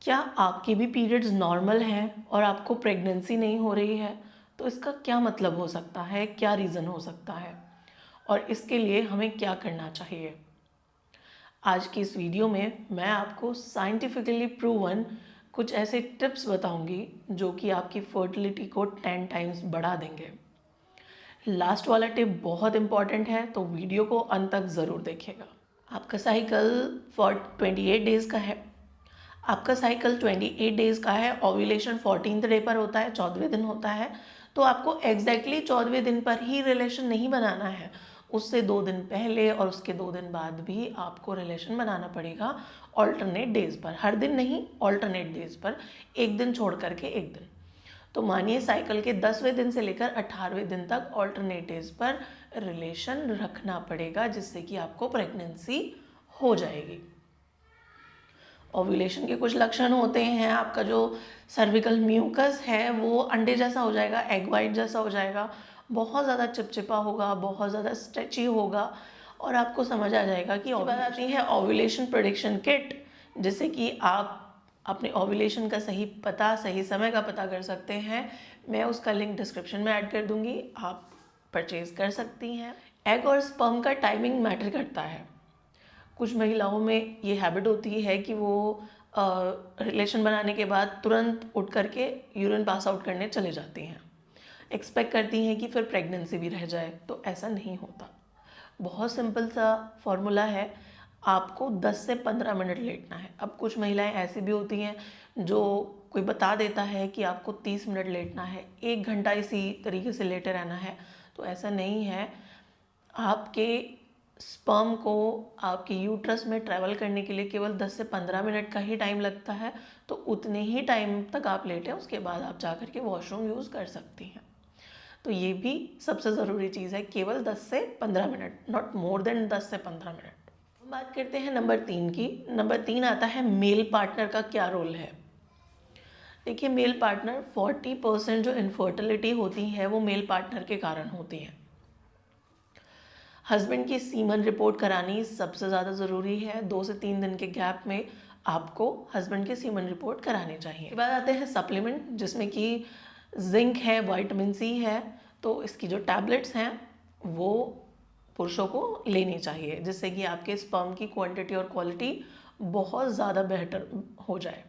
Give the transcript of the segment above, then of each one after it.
क्या आपके भी पीरियड्स नॉर्मल हैं और आपको प्रेगनेंसी नहीं हो रही है? तो इसका क्या मतलब हो सकता है? क्या रीज़न हो सकता है? और इसके लिए हमें क्या करना चाहिए? आज की इस वीडियो में मैं आपको साइंटिफिकली प्रूवन कुछ ऐसे टिप्स बताऊंगी जो कि आपकी फर्टिलिटी को 10 टाइम्स बढ़ा देंगे। लास्ट वाला टिप बहुत इंपॉर्टेंट है, तो वीडियो को अंत तक ज़रूर देखिएगा। आपका साइकिल फॉर 28 डेज़ का है। आपका साइकिल 28 डेज़ का है। ओव्यूलेशन 14th डे पर होता है, 14वें दिन होता है। तो आपको एग्जैक्टली 14वें दिन पर ही रिलेशन नहीं बनाना है, उससे 2 दिन पहले और उसके 2 दिन बाद भी आपको रिलेशन बनाना पड़ेगा। ऑल्टरनेट डेज़ पर, हर दिन नहीं, ऑल्टरनेट डेज़ पर, एक दिन छोड़ करके एक दिन। तो मानिए साइकिल के 10वें दिन से लेकर 18वें दिन तक ऑल्टरनेट डेज़ पर रिलेशन रखना पड़ेगा, जिससे कि आपको प्रेगनेंसी हो जाएगी। ओव्यूलेशन के कुछ लक्षण होते हैं। आपका जो सर्विकल म्यूकस है वो अंडे जैसा हो जाएगा, एग वाइट जैसा हो जाएगा, बहुत ज़्यादा चिपचिपा होगा, बहुत ज़्यादा स्ट्रेची होगा और आपको समझ आ जाएगा कि बात आती है ओव्यूलेशन प्रेडिक्शन किट, जिससे कि आप अपने ओव्यूलेशन का सही पता, सही समय का पता कर सकते हैं। मैं उसका लिंक डिस्क्रिप्शन में ऐड कर दूंगी, आप परचेज कर सकती हैं। एग और स्पर्म का टाइमिंग मैटर करता है। कुछ महिलाओं में ये हैबिट होती है कि वो रिलेशन बनाने के बाद तुरंत उठ करके यूरिन पास आउट करने चले जाती हैं, एक्सपेक्ट करती हैं कि फिर प्रेगनेंसी भी रह जाए। तो ऐसा नहीं होता। बहुत सिंपल सा फॉर्मूला है, आपको 10 से 15 मिनट लेटना है। अब कुछ महिलाएं ऐसी भी होती हैं जो कोई बता देता है कि आपको 30 मिनट लेटना है, 1 घंटा इसी तरीके से लेटे रहना है। तो ऐसा नहीं है। आपके स्पर्म को आपके यूट्रस में ट्रैवल करने के लिए केवल 10 से 15 मिनट का ही टाइम लगता है। तो उतने ही टाइम तक आप लेटें, उसके बाद आप जा करके वॉशरूम यूज़ कर सकती हैं। तो ये भी सबसे ज़रूरी चीज़ है, केवल 10 से 15 मिनट, नॉट मोर देन 10 से 15 मिनट। हम बात करते हैं नंबर 3 की। नंबर 3 आता है मेल पार्टनर का क्या रोल है। देखिए, मेल पार्टनर 40% जो इनफर्टिलिटी होती है वो मेल पार्टनर के कारण होती है। हस्बैंड की सीमन रिपोर्ट करानी सबसे ज़्यादा ज़रूरी है। 2 से 3 दिन के गैप में आपको हस्बैंड की सीमन रिपोर्ट करानी चाहिए। इसके बाद आते हैं सप्लीमेंट, जिसमें कि जिंक है, विटामिन सी है। तो इसकी जो टैबलेट्स हैं वो पुरुषों को लेनी चाहिए, जिससे कि आपके स्पर्म की क्वांटिटी और क्वालिटी बहुत ज़्यादा बेहतर हो जाए।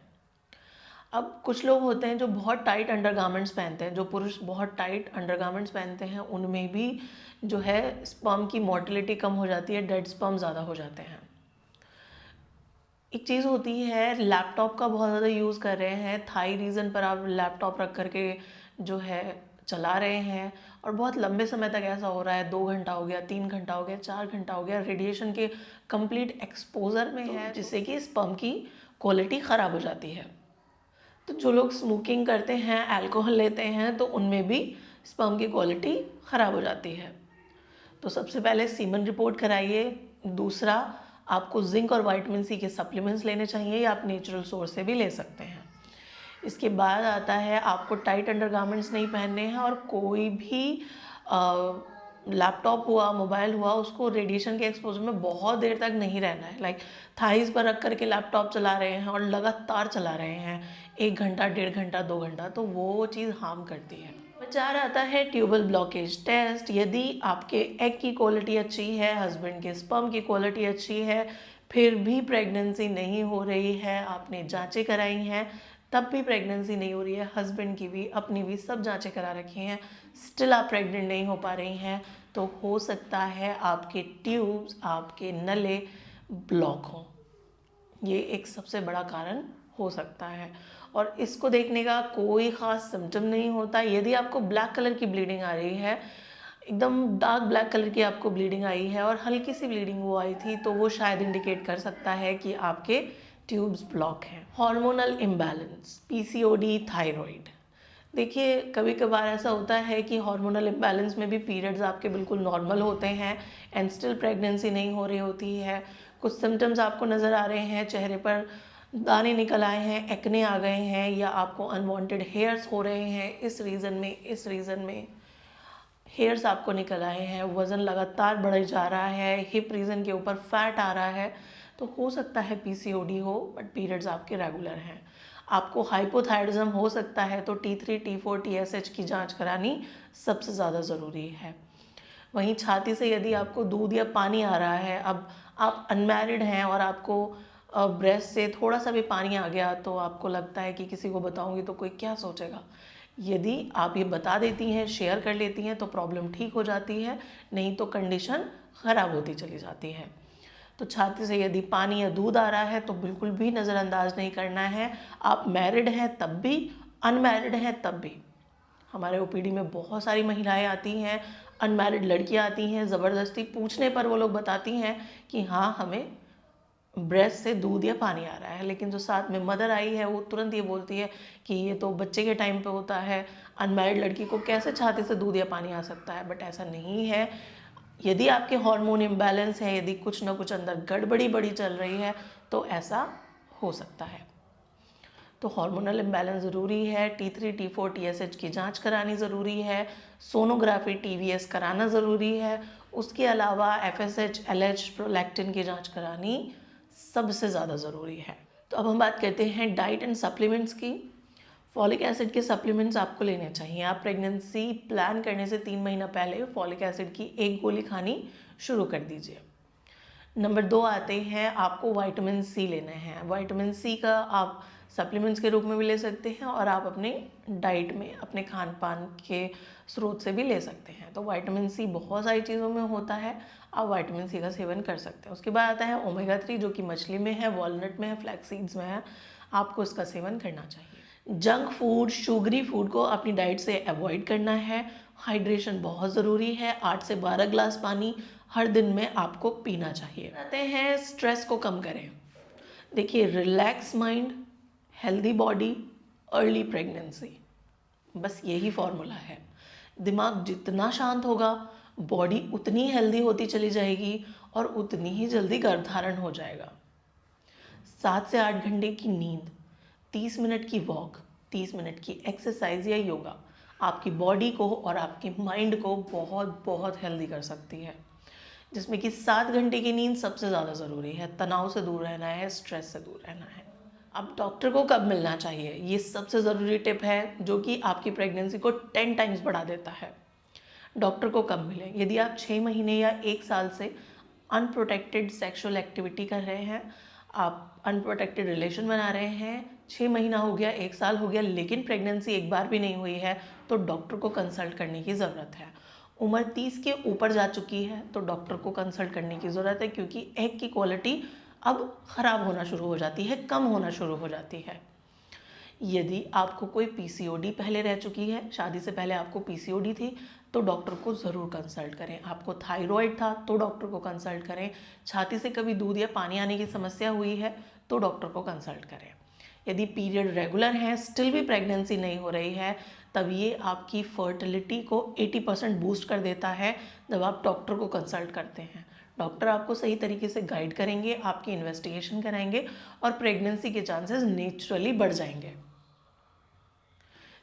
अब कुछ लोग होते हैं जो बहुत टाइट अंडरगारमेंट्स पहनते हैं, जो पुरुष बहुत टाइट अंडरगारमेंट्स पहनते हैं, उनमें भी जो है स्पर्म की मोटिलिटी कम हो जाती है, डेड स्पर्म ज़्यादा हो जाते हैं। एक चीज़ होती है, लैपटॉप का बहुत ज़्यादा यूज़ कर रहे हैं, थाई रीजन पर आप लैपटॉप रख करके जो है चला रहे हैं और बहुत लंबे समय तक ऐसा हो रहा है, 2 घंटा हो गया, 3 घंटा हो गया, 4 घंटा हो गया, रेडिएशन के कंप्लीट एक्सपोजर में है, जिससे कि स्पर्म की क्वालिटी ख़राब हो जाती है। तो जो लोग स्मोकिंग करते हैं, अल्कोहल लेते हैं, तो उनमें भी स्पर्म की क्वालिटी ख़राब हो जाती है। तो सबसे पहले सीमन रिपोर्ट कराइए। दूसरा, आपको जिंक और विटामिन सी के सप्लीमेंट्स लेने चाहिए, या आप नेचुरल सोर्स से भी ले सकते हैं। इसके बाद आता है, आपको टाइट अंडरगारमेंट्स नहीं पहनने हैं और कोई भी लैपटॉप हुआ, मोबाइल हुआ, उसको रेडिएशन के एक्सपोजर में बहुत देर तक नहीं रहना है। लाइक थाइस पर रख करके लैपटॉप चला रहे हैं और लगातार चला रहे हैं 1 घंटा, 1.5 घंटा, 2 घंटा, तो वो चीज़ हार्म करती है। नंबर 4 आता है ट्यूबल ब्लॉकेज टेस्ट। यदि आपके एग की क्वालिटी अच्छी है, हस्बैंड के स्पर्म की क्वालिटी अच्छी है, फिर भी प्रेगनेंसी नहीं हो रही है, आपने जांचें कराई हैं तब भी प्रेगनेंसी नहीं हो रही है, हस्बैंड की भी, अपनी भी, सब जांचें करा रखी हैं, स्टिल आप प्रेग्नेंट नहीं हो पा रही हैं, तो हो सकता है आपके ट्यूब्स, आपके नले ब्लॉक हों। ये एक सबसे बड़ा कारण हो सकता है और इसको देखने का कोई ख़ास सिम्टम नहीं होता। यदि आपको ब्लैक कलर की ब्लीडिंग आ रही है, एकदम डार्क ब्लैक कलर की आपको ब्लीडिंग आई है और हल्की सी ब्लीडिंग वो आई थी, तो वो शायद इंडिकेट कर सकता है कि आपके ट्यूब्स ब्लॉक हैं। Hormonal imbalance, PCOD, thyroid. देखिए, कभी कभार ऐसा होता है कि हार्मोनल इम्बैलेंस में भी पीरियड्स आपके बिल्कुल नॉर्मल होते हैं एंड स्टिल प्रेगनेंसी नहीं हो रही होती है। कुछ सिम्टम्स आपको नज़र आ रहे हैं, चेहरे पर दाने निकल आए हैं, एक्ने आ गए हैं, या आपको अनवांटेड हेयर्स हो रहे हैं, इस रीज़न में हेयर्स आपको निकल आए हैं, वज़न लगातार बढ़ जा रहा है, हिप रीजन के ऊपर फैट आ रहा है, तो हो सकता है पीसीओडी हो, बट पीरियड्स आपके रेगुलर हैं। आपको हाइपोथायरॉइडिज्म हो सकता है, तो T3, T4, TSH की जांच करानी सबसे ज़्यादा ज़रूरी है। वहीं छाती से यदि आपको दूध या पानी आ रहा है, अब आप अनमैरिड हैं और आपको ब्रेस्ट से थोड़ा सा भी पानी आ गया, तो आपको लगता है कि किसी को बताऊंगी तो कोई क्या सोचेगा। यदि आप ये बता देती हैं, शेयर कर लेती हैं, तो प्रॉब्लम ठीक हो जाती है, नहीं तो कंडीशन ख़राब होती चली जाती है। तो छाती से यदि पानी या दूध आ रहा है तो बिल्कुल भी नज़रअंदाज नहीं करना है। आप मैरिड हैं तब भी, अनमैरिड हैं तब भी। हमारे ओपीडी में बहुत सारी महिलाएं आती हैं, अनमैरिड लड़कियां आती हैं, ज़बरदस्ती पूछने पर वो लोग बताती हैं कि हाँ हमें ब्रेस्ट से दूध या पानी आ रहा है, लेकिन जो साथ में मदर आई है वो तुरंत ये बोलती है कि ये तो बच्चे के टाइम पे होता है, अनमैरिड लड़की को कैसे छाती से दूध या पानी आ सकता है। बट ऐसा नहीं है। यदि आपके हार्मोन इम्बैलेंस है, यदि कुछ ना कुछ अंदर गड़बड़ी बड़ी चल रही है, तो ऐसा हो सकता है। तो हार्मोनल इम्बैलेंस ज़रूरी है, T3, T4, TSH की जांच करानी ज़रूरी है, सोनोग्राफी TVS कराना ज़रूरी है। उसके अलावा FSH, LH, प्रोलैक्टिन की जांच करानी सबसे ज़्यादा ज़रूरी है। तो अब हम बात करते हैं डाइट एंड सप्लीमेंट्स की। फॉलिक एसिड के सप्लीमेंट्स आपको लेने चाहिए। आप प्रेगनेंसी प्लान करने से 3 महीना पहले फॉलिक एसिड की 1 गोली खानी शुरू कर दीजिए। नंबर 2 आते हैं, आपको विटामिन सी लेना है। विटामिन सी का आप सप्लीमेंट्स के रूप में भी ले सकते हैं और आप अपने डाइट में, अपने खान पान के स्रोत से भी ले सकते हैं। तो विटामिन सी बहुत सारी चीज़ों में होता है, आप विटामिन सी का सेवन कर सकते हैं। उसके बाद आता है ओमेगा 3, जो कि मछली में है, वॉलनट में है, फ्लैक्स सीड्स में है। आपको इसका सेवन करना चाहिए। जंक फूड, शुगरी फूड को अपनी डाइट से अवॉइड करना है। हाइड्रेशन बहुत ज़रूरी है। 8 से 12 ग्लास पानी हर दिन में आपको पीना चाहिए। आते हैं स्ट्रेस को कम करें। देखिए, relax mind, healthy body, early pregnancy, बस यही फॉर्मूला है। दिमाग जितना शांत होगा, बॉडी उतनी हेल्दी होती चली जाएगी और उतनी ही जल्दी गर्भधारण हो जाएगा। 7 से 8 घंटे की नींद, 30 मिनट की वॉक, 30 मिनट की एक्सरसाइज या योगा आपकी बॉडी को और आपके माइंड को बहुत बहुत हेल्दी कर सकती है। जिसमें कि 7 घंटे की नींद सबसे ज़्यादा ज़रूरी है। तनाव से दूर रहना है, स्ट्रेस से दूर रहना है। अब डॉक्टर को कब मिलना चाहिए, ये सबसे ज़रूरी टिप है, जो कि आपकी प्रेगनेंसी को 10 टाइम्स बढ़ा देता है। डॉक्टर को कब मिलें? यदि आप 6 महीने या 1 साल से अनप्रोटेक्टेड सेक्सुअल एक्टिविटी कर रहे हैं, आप अनप्रोटेक्टेड रिलेशन बना रहे हैं, 6 महीना हो गया, 1 साल हो गया, लेकिन प्रेगनेंसी एक बार भी नहीं हुई है, तो डॉक्टर को कंसल्ट करने की ज़रूरत है। उम्र 30 के ऊपर जा चुकी है तो डॉक्टर को कंसल्ट करने की ज़रूरत है, क्योंकि एग की क्वालिटी अब ख़राब होना शुरू हो जाती है, कम होना शुरू हो जाती है। यदि आपको कोई पीसीओडी पहले रह चुकी है, शादी से पहले आपको पीसीओडी थी, तो डॉक्टर को ज़रूर कंसल्ट करें। आपको थायराइड था तो डॉक्टर को कंसल्ट करें। छाती से कभी दूध या पानी आने की समस्या हुई है तो डॉक्टर को कंसल्ट करें। यदि पीरियड रेगुलर है, स्टिल भी प्रेगनेंसी नहीं हो रही है, तब ये आपकी फर्टिलिटी को 80% बूस्ट कर देता है जब आप डॉक्टर को कंसल्ट करते हैं। डॉक्टर आपको सही तरीके से गाइड करेंगे, आपकी इन्वेस्टिगेशन कराएंगे और प्रेगनेंसी के चांसेस नेचुरली बढ़ जाएंगे।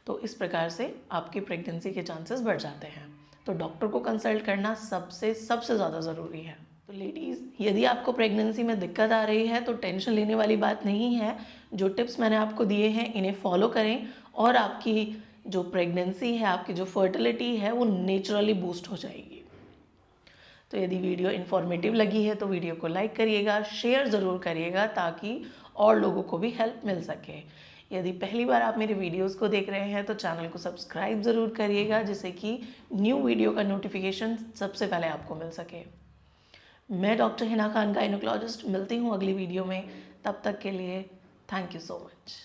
तो इस प्रकार से आपकी प्रेगनेंसी के चांसेस बढ़ जाते हैं। तो डॉक्टर को कंसल्ट करना सबसे ज़्यादा ज़रूरी है। तो लेडीज़, यदि आपको प्रेगनेंसी में दिक्कत आ रही है तो टेंशन लेने वाली बात नहीं है। जो टिप्स मैंने आपको दिए हैं इन्हें फॉलो करें और आपकी जो प्रेगनेंसी है, आपकी जो फर्टिलिटी है, वो नेचुरली बूस्ट हो जाएगी। तो यदि वीडियो इन्फॉर्मेटिव लगी है तो वीडियो को लाइक करिएगा, शेयर ज़रूर करिएगा, ताकि और लोगों को भी हेल्प मिल सके। यदि पहली बार आप मेरे वीडियोस को देख रहे हैं तो चैनल को सब्सक्राइब ज़रूर करिएगा, जिससे कि न्यू वीडियो का नोटिफिकेशन सबसे पहले आपको मिल सके। मैं डॉक्टर हिना खान, गायनोकोलॉजिस्ट, मिलती हूँ अगली वीडियो में। तब तक के लिए थैंक यू सो मच।